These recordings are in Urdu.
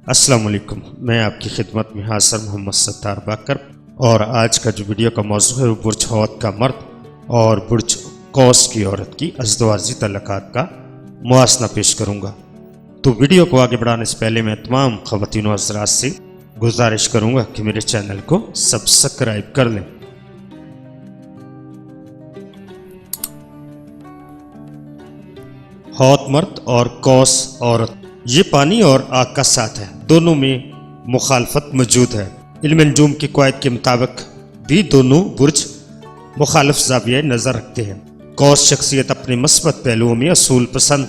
السلام علیکم، میں آپ کی خدمت میں حاضر محمد ستار باقر، اور آج کا جو ویڈیو کا موضوع ہے وہ برج حوت کا مرد اور برج قوس کی عورت کی ازدواجی تعلقات کا موازنہ پیش کروں گا۔ تو ویڈیو کو آگے بڑھانے سے پہلے میں تمام خواتین و حضرات سے گزارش کروں گا کہ میرے چینل کو سبسکرائب کر لیں۔ حوت مرد اور قوس عورت، یہ پانی اور آگ کا ساتھ ہے، دونوں میں مخالفت موجود ہے۔ علم نجوم کے قواعد کے مطابق بھی دونوں برج مخالف زاویہ نظر رکھتے ہیں۔ قوس شخصیت اپنے مثبت پہلوؤں میں اصول پسند،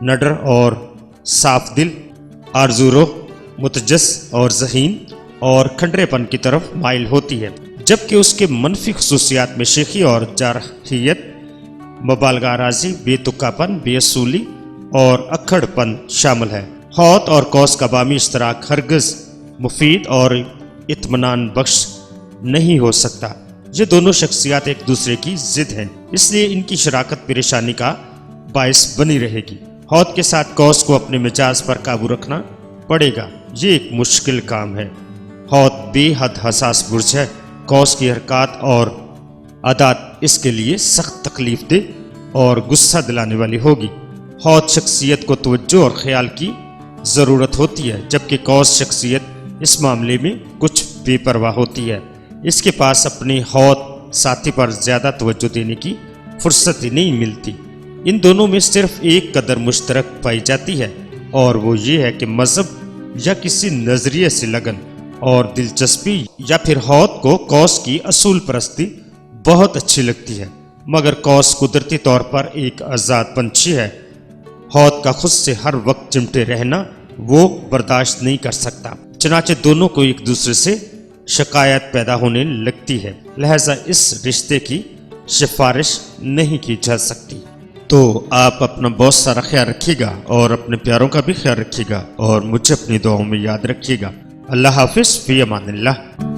نڈر اور صاف دل، آرزو، متجس اور ذہین اور کھنڈرے پن کی طرف مائل ہوتی ہے، جبکہ اس کے منفی خصوصیات میں شیخی اور جارحیت، مبالغہ اراضی، بے تکا پن، بے اصولی اور اکھڑ پن شامل ہے۔ حوت اور قوس کا باہمی اشتراک ہرگز مفید اور اطمینان بخش نہیں ہو سکتا۔ یہ دونوں شخصیات ایک دوسرے کی ضد ہیں، اس لیے ان کی شراکت پریشانی کا باعث بنی رہے گی۔ حوت کے ساتھ قوس کو اپنے مزاج پر قابو رکھنا پڑے گا، یہ ایک مشکل کام ہے۔ حوت بے حد حساس برج ہے، قوس کی حرکات اور عادات اس کے لیے سخت تکلیف دہ اور غصہ دلانے والی ہوگی۔ حوت شخصیت کو توجہ اور خیال کی ضرورت ہوتی ہے، جبکہ قوس شخصیت اس معاملے میں کچھ بے پرواہ ہوتی ہے۔ اس کے پاس اپنے حوت ساتھی پر زیادہ توجہ دینے کی فرصت ہی نہیں ملتی۔ ان دونوں میں صرف ایک قدر مشترک پائی جاتی ہے، اور وہ یہ ہے کہ مذہب یا کسی نظریے سے لگن اور دلچسپی، یا پھر حوت کو قوس کی اصول پرستی بہت اچھی لگتی ہے، مگر قوس قدرتی طور پر ایک آزاد پنچھی ہے۔ حوت کا خود سے ہر وقت چمٹے رہنا وہ برداشت نہیں کر سکتا، چنانچہ دونوں کو ایک دوسرے سے شکایت پیدا ہونے لگتی ہے، لہذا اس رشتے کی سفارش نہیں کی جا سکتی۔ تو آپ اپنا بہت سارا خیال رکھیے گا اور اپنے پیاروں کا بھی خیال رکھیے گا، اور مجھے اپنی دعاؤں میں یاد رکھیے گا۔ اللہ حافظ، فی امان اللہ۔